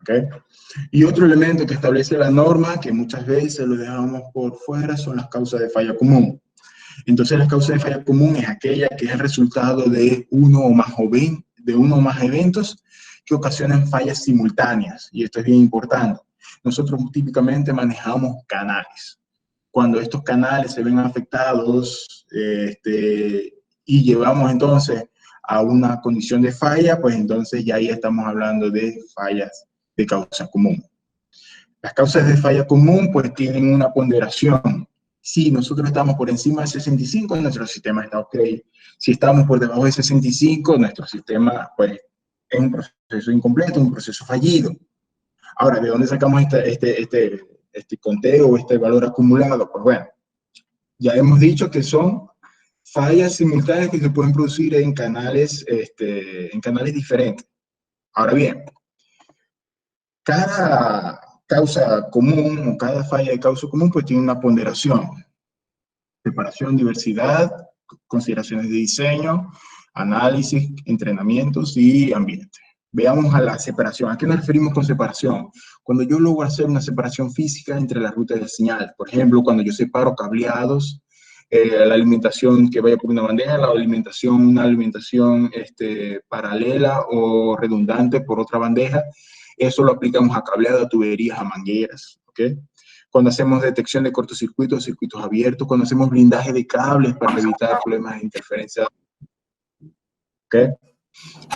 ¿Okay? Y otro elemento que establece la norma, que muchas veces lo dejamos por fuera, son las causas de falla común. Entonces, las causas de falla común es aquella que es el resultado de uno o más eventos que ocasionan fallas simultáneas. Y esto es bien importante. Nosotros típicamente manejamos canales. Cuando estos canales se ven afectados y llevamos entonces a una condición de falla, pues entonces ya ahí estamos hablando de fallas de causa común. Las causas de falla común pues tienen una ponderación. Si nosotros estamos por encima de 65, nuestro sistema está ok. Si estamos por debajo de 65, nuestro sistema pues es un proceso incompleto, un proceso fallido. Ahora, ¿de dónde sacamos este conteo, este valor acumulado? Pues bueno, ya hemos dicho que son fallas simultáneas que se pueden producir en canales diferentes. Ahora bien, cada causa común o cada falla de causa común pues tiene una ponderación. Separación, diversidad, consideraciones de diseño, análisis, entrenamientos y ambiente. Veamos a la separación. ¿A qué nos referimos con separación? Cuando yo logro hacer una separación física entre las rutas de señal. Por ejemplo, cuando yo separo cableados, la alimentación que vaya por una bandeja, una alimentación paralela o redundante por otra bandeja. Eso lo aplicamos a cableado, a tuberías, a mangueras, ¿ok? Cuando hacemos detección de cortocircuitos, circuitos abiertos, cuando hacemos blindaje de cables para evitar problemas de interferencia, ¿ok?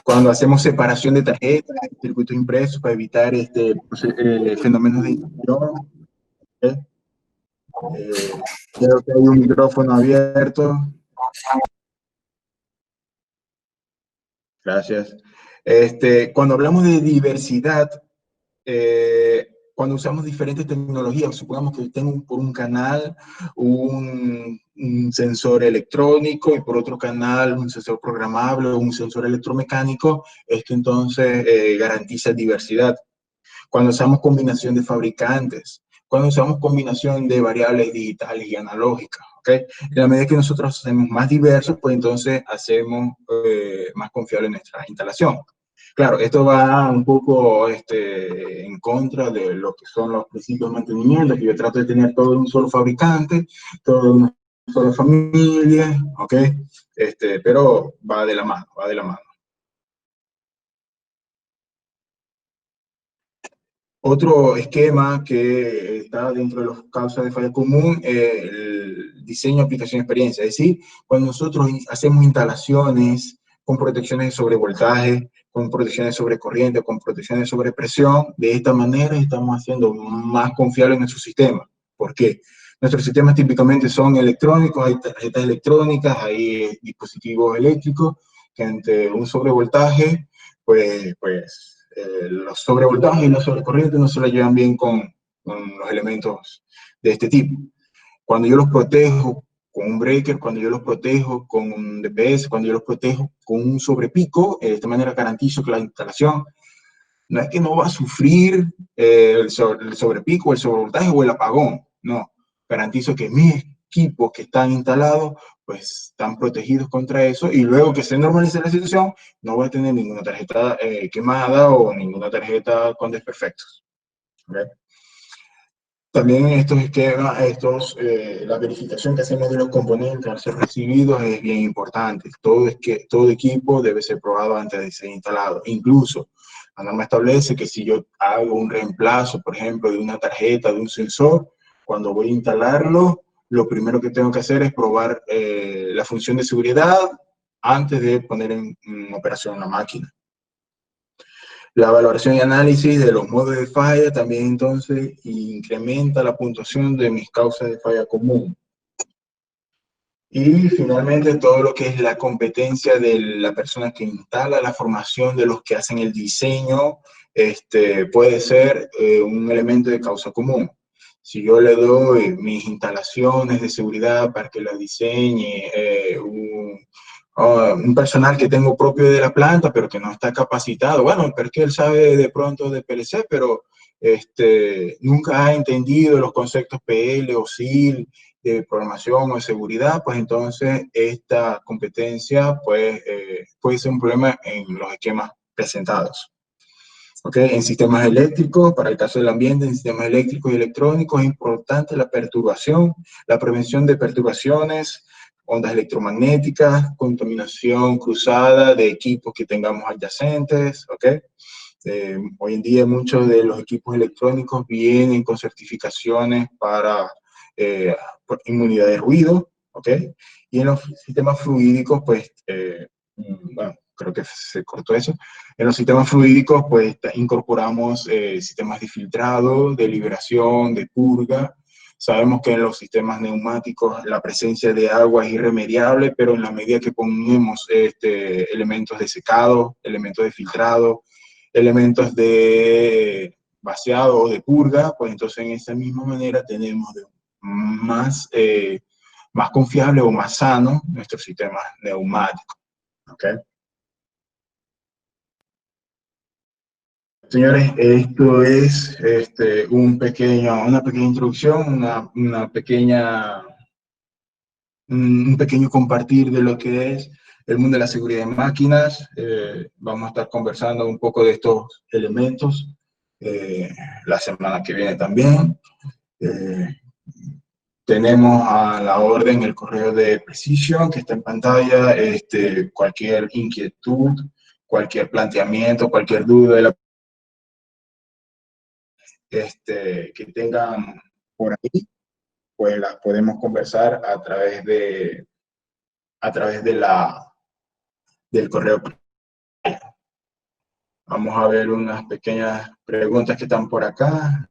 Cuando hacemos separación de tarjetas, circuitos impresos para evitar fenómenos de inducción, ¿ok? Creo que hay un micrófono abierto. Gracias. Cuando hablamos de diversidad, cuando usamos diferentes tecnologías, supongamos que tengo por un canal un sensor electrónico y por otro canal un sensor programable o un sensor electromecánico, esto entonces garantiza diversidad. Cuando usamos combinación de fabricantes, cuando usamos combinación de variables digitales y analógicas, ¿ok? En la medida que nosotros hacemos más diversos, pues entonces hacemos más confiable nuestra instalación. Claro, esto va un poco en contra de lo que son los principios de mantenimiento, que yo trato de tener todo de un solo fabricante, todo de una sola familia, ¿ok? Pero va de la mano, va de la mano. Otro esquema que está dentro de las causas de falla común es el diseño, aplicación, experiencia. Es decir, cuando nosotros hacemos instalaciones con protecciones de sobrevoltaje, con protecciones sobre corriente, con protecciones sobre presión, de esta manera estamos haciendo más confiable nuestro sistema. ¿Por qué? Nuestros sistemas típicamente son electrónicos, hay tarjetas electrónicas, hay dispositivos eléctricos que ante un sobrevoltaje, pues los sobrevoltajes y la sobrecorriente no se la llevan bien con los elementos de este tipo. Cuando yo los protejo con un breaker, cuando yo los protejo con un DPS, cuando yo los protejo con un sobrepico, de esta manera garantizo que la instalación no es que no va a sufrir el sobrepico, el sobrevoltaje o el apagón, no. Garantizo que mis equipos que están instalados pues están protegidos contra eso, y luego que se normalice la situación, no voy a tener ninguna tarjeta quemada o ninguna tarjeta con desperfectos. ¿Okay? También en estos esquemas, la verificación que hacemos de los componentes al ser recibidos es bien importante. Todo equipo debe ser probado antes de ser instalado. Incluso, la norma establece que si yo hago un reemplazo, por ejemplo, de una tarjeta, de un sensor, cuando voy a instalarlo, lo primero que tengo que hacer es probar la función de seguridad, antes de poner en operación la máquina. La valoración y análisis de los modos de falla también entonces incrementa la puntuación de mis causas de falla común. Y finalmente todo lo que es la competencia de la persona que instala, la formación de los que hacen el diseño, puede ser un elemento de causa común. Si yo le doy mis instalaciones de seguridad para que las diseñe un personal que tengo propio de la planta, pero que no está capacitado, bueno, porque él sabe de pronto de PLC, pero nunca ha entendido los conceptos PL o SIL, de programación o de seguridad, pues entonces esta competencia pues, puede ser un problema en los esquemas presentados. ¿Okay? En sistemas eléctricos, para el caso del ambiente, en sistemas eléctricos y electrónicos es importante la perturbación, la prevención de perturbaciones, ondas electromagnéticas, contaminación cruzada de equipos que tengamos adyacentes, ¿ok? Hoy en día muchos de los equipos electrónicos vienen con certificaciones para inmunidad de ruido, ¿ok? Y en los sistemas fluídicos, pues, bueno, creo que se cortó eso. En los sistemas fluídicos, pues, incorporamos sistemas de filtrado, de liberación, de purga. Sabemos que en los sistemas neumáticos la presencia de agua es irremediable, pero en la medida que ponemos elementos de secado, elementos de filtrado, elementos de vaciado o de purga, pues entonces en esa misma manera tenemos más, más confiable o más sano nuestros sistemas neumáticos. ¿Okay? Señores, esto es una pequeña introducción, un pequeño compartir de lo que es el mundo de la seguridad de máquinas. Vamos a estar conversando un poco de estos elementos la semana que viene también. Tenemos a la orden el correo de Precision que está en pantalla. Cualquier inquietud, cualquier planteamiento, cualquier duda de que tengan por ahí, pues las podemos conversar a través del correo. Vamos a ver unas pequeñas preguntas que están por acá.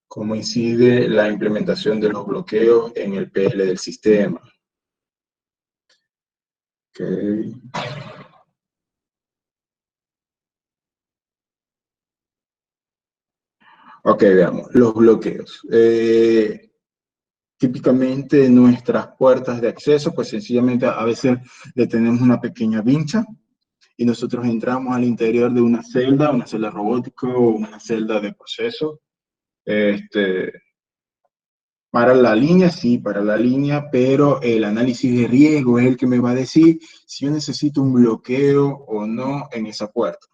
¿Cómo incide la implementación de los bloqueos en el PL del sistema? Okay. Ok, veamos. Los bloqueos. Típicamente nuestras puertas de acceso, pues sencillamente a veces le tenemos una pequeña vincha y nosotros entramos al interior de una celda robótica o una celda de proceso. Para la línea, sí, para la línea, pero el análisis de riesgo es el que me va a decir si yo necesito un bloqueo o no en esa puerta.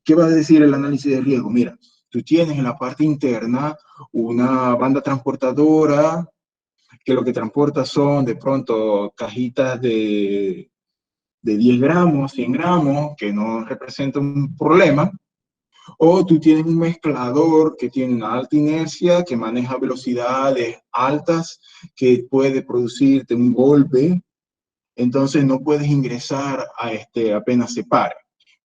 ¿Qué va a decir el análisis de riesgo? Mira, tú tienes en la parte interna una banda transportadora que lo que transporta son de pronto cajitas de 10 gramos, 100 gramos, que no representan un problema. O tú tienes un mezclador que tiene una alta inercia, que maneja velocidades altas, que puede producirte un golpe, entonces no puedes ingresar a apenas se pare.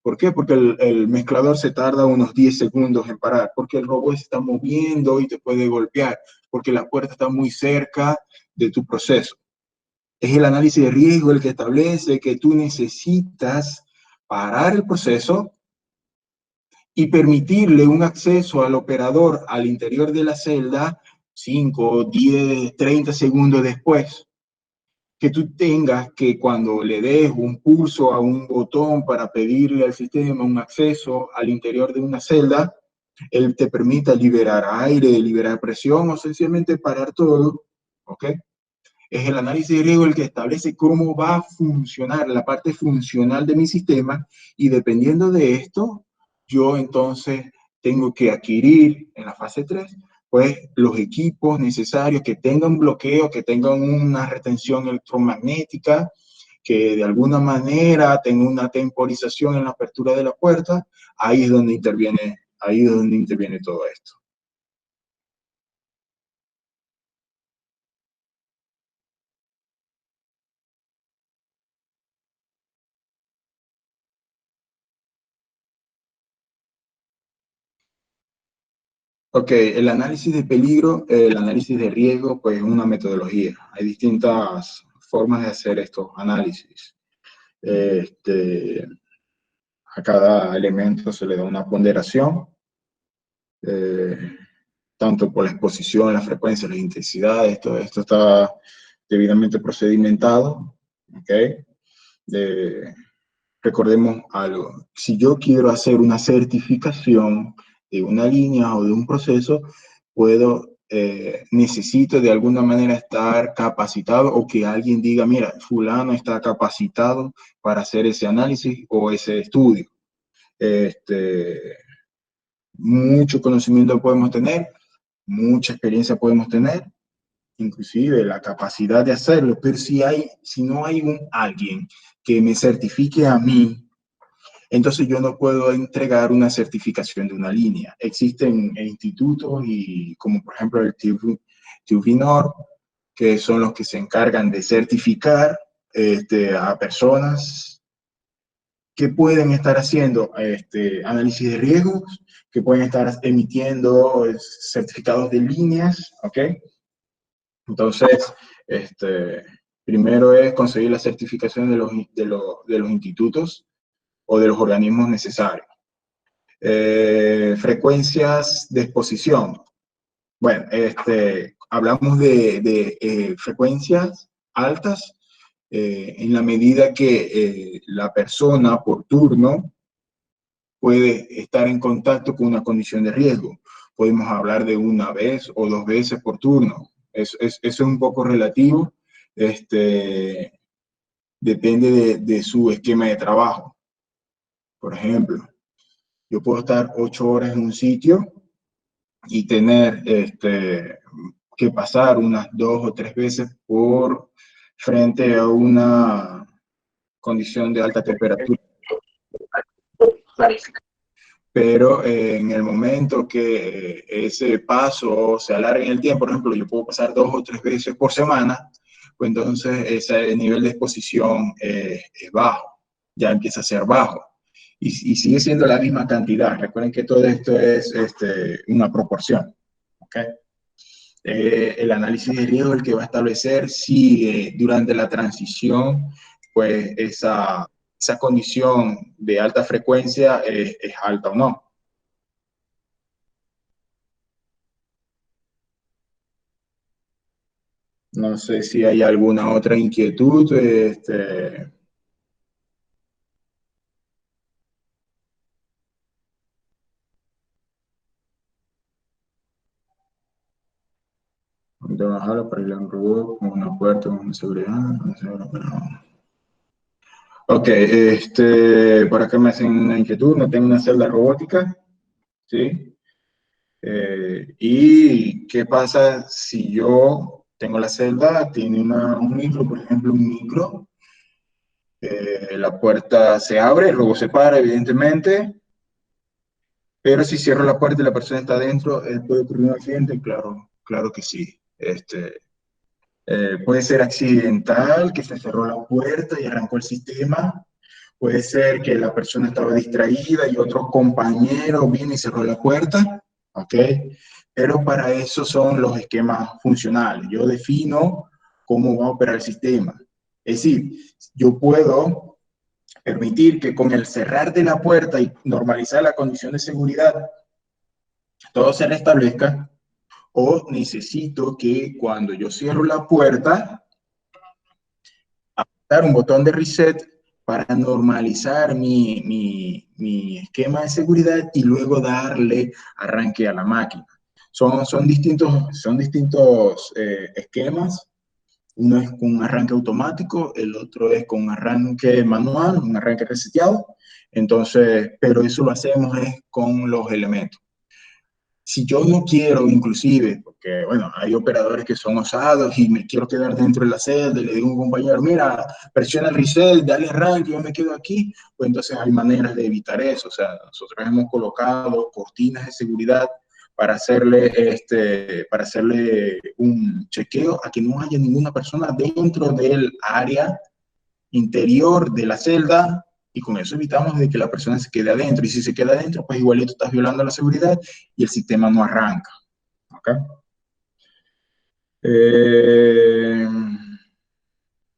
¿Por qué? Porque el mezclador se tarda unos 10 segundos en parar, porque el robot se está moviendo y te puede golpear, porque la puerta está muy cerca de tu proceso. Es el análisis de riesgo el que establece que tú necesitas parar el proceso y permitirle un acceso al operador al interior de la celda 5, 10, 30 segundos después. Que tú tengas que cuando le des un pulso a un botón para pedirle al sistema un acceso al interior de una celda, él te permita liberar aire, liberar presión o sencillamente parar todo, ¿ok? Es el análisis de riesgo el que establece cómo va a funcionar la parte funcional de mi sistema y dependiendo de esto, yo entonces tengo que adquirir en la fase 3, pues los equipos necesarios que tengan bloqueo, que tengan una retención electromagnética, que de alguna manera tengan una temporización en la apertura de la puerta. Ahí es donde interviene todo esto. Ok, el análisis de peligro, el análisis de riesgo, pues es una metodología. Hay distintas formas de hacer estos análisis. A cada elemento se le da una ponderación, eh, tanto por la exposición, la frecuencia, las intensidades, todo esto está debidamente procedimentado. ¿Okay? Recordemos algo, si yo quiero hacer una certificación de una línea o de un proceso, necesito de alguna manera estar capacitado o que alguien diga, mira, fulano está capacitado para hacer ese análisis o ese estudio. Mucho conocimiento podemos tener, mucha experiencia podemos tener, inclusive la capacidad de hacerlo, pero si no hay alguien que me certifique a mí, entonces yo no puedo entregar una certificación de una línea. Existen institutos como por ejemplo el TÜV-NOR, que son los que se encargan de certificar a personas que pueden estar haciendo análisis de riesgos, que pueden estar emitiendo certificados de líneas, ¿ok? Entonces, primero es conseguir la certificación de los institutos o de los organismos necesarios. Frecuencias de exposición. Bueno, hablamos de frecuencias altas en la medida que la persona por turno puede estar en contacto con una condición de riesgo. Podemos hablar de una vez o 2 veces por turno. Eso es un poco relativo. Depende de su esquema de trabajo. Por ejemplo, yo puedo estar 8 horas en un sitio y tener que pasar unas 2 o 3 veces por frente a una condición de alta temperatura. Pero en el momento que ese paso se alargue en el tiempo, por ejemplo, yo puedo pasar 2 o 3 veces por semana, pues entonces ese nivel de exposición es bajo, ya empieza a ser bajo. Y sigue siendo la misma cantidad. Recuerden que todo esto es una proporción. ¿Okay? El análisis de riesgo es el que va a establecer si durante la transición, pues esa condición de alta frecuencia es alta o no. No sé si hay alguna otra inquietud. Trabajar para el robot con una puerta, con seguridad. Ok, por acá me hacen una inquietud. No tengo una celda robótica, ¿sí? ¿Y qué pasa si yo tengo la celda, tiene un micro, por ejemplo, un micro? La puerta se abre, el robot se para, evidentemente, pero si cierro la puerta y la persona está adentro, ¿puede ocurrir un accidente? Claro, claro que sí. Puede ser accidental, que se cerró la puerta y arrancó el sistema. Puede ser que la persona estaba distraída y otro compañero vino y cerró la puerta, ¿ok? Pero para eso son los esquemas funcionales. Yo defino cómo va a operar el sistema. Es decir, yo puedo permitir que con el cerrar de la puerta y normalizar la condición de seguridad, todo se restablezca, o necesito que cuando yo cierro la puerta, dar un botón de reset para normalizar mi esquema de seguridad y luego darle arranque a la máquina. Son distintos esquemas. Uno es con un arranque automático, el otro es con un arranque manual, un arranque reseteado. Entonces, pero eso lo hacemos es con los elementos. Si yo no quiero, inclusive, porque, bueno, hay operadores que son osados y me quiero quedar dentro de la celda y le digo a un compañero, mira, presiona el reset, dale arranque, yo me quedo aquí, pues entonces hay maneras de evitar eso. O sea, nosotros hemos colocado cortinas de seguridad para hacerle un chequeo a que no haya ninguna persona dentro del área interior de la celda y con eso evitamos de que la persona se quede adentro, y si se queda adentro, pues igualito estás violando la seguridad y el sistema no arranca. ¿Ok?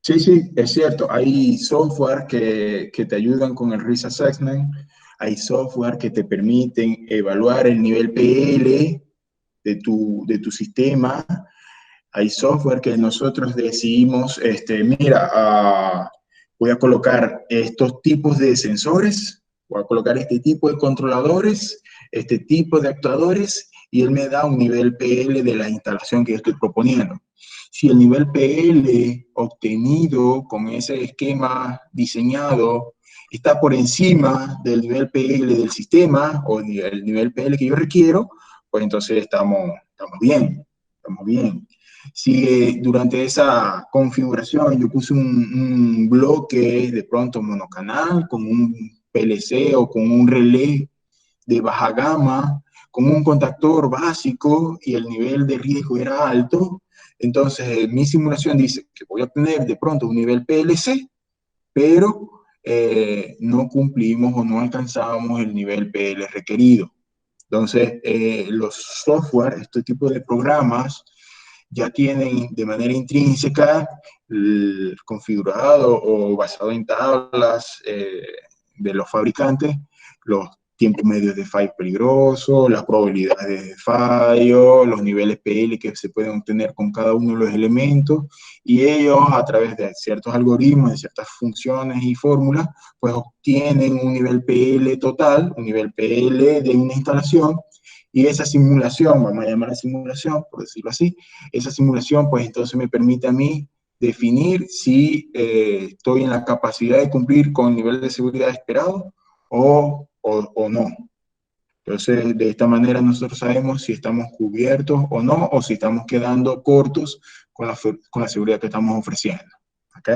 Sí, sí, es cierto. Hay software que te ayudan con el Risk Assessment. Hay software que te permiten evaluar el nivel PL de tu sistema. Hay software que nosotros decidimos, mira, voy a colocar estos tipos de sensores, voy a colocar este tipo de controladores, este tipo de actuadores, y él me da un nivel PL de la instalación que yo estoy proponiendo. Si el nivel PL obtenido con ese esquema diseñado está por encima del nivel PL del sistema o el nivel PL que yo requiero, pues entonces estamos bien, estamos bien. Si durante esa configuración yo puse un bloque de pronto monocanal con un PLC o con un relé de baja gama, con un contactor básico y el nivel de riesgo era alto, entonces mi simulación dice que voy a tener de pronto un nivel PLC, pero no cumplimos o no alcanzábamos el nivel PL requerido. Entonces, los software, este tipo de programas, ya tienen de manera intrínseca configurado o basado en tablas de los fabricantes, los tiempos medios de fallo peligroso, las probabilidades de fallo, los niveles PL que se pueden obtener con cada uno de los elementos, y ellos a través de ciertos algoritmos, de ciertas funciones y fórmulas, pues obtienen un nivel PL total, un nivel PL de una instalación, y esa simulación, vamos a llamar a simulación, por decirlo así, esa simulación pues entonces me permite a mí definir si estoy en la capacidad de cumplir con el nivel de seguridad esperado o no. Entonces, de esta manera nosotros sabemos si estamos cubiertos o no, o si estamos quedando cortos con la seguridad que estamos ofreciendo. ¿Ok?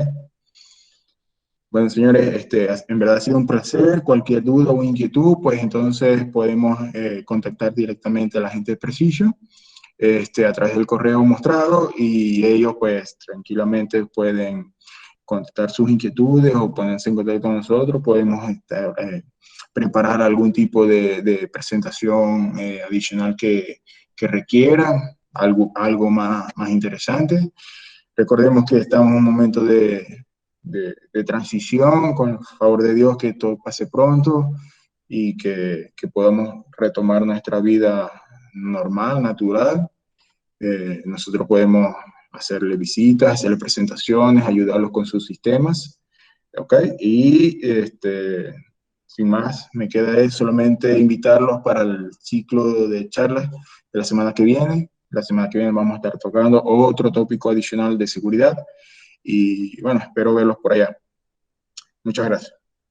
Bueno, señores, en verdad ha sido un placer. Cualquier duda o inquietud, pues entonces podemos contactar directamente a la gente de Precision a través del correo mostrado, y ellos pues tranquilamente pueden contestar sus inquietudes o ponerse en contacto con nosotros. Podemos preparar algún tipo de presentación adicional que requiera, algo más interesante. Recordemos que estamos en un momento de transición, con el favor de Dios que todo pase pronto y que podamos retomar nuestra vida normal, natural. Nosotros podemos hacerle visitas, hacerle presentaciones, ayudarlos con sus sistemas, ¿ok? Y sin más, me queda solamente invitarlos para el ciclo de charlas de la semana que viene. La semana que viene vamos a estar tocando otro tópico adicional de seguridad y bueno, espero verlos por allá. Muchas gracias.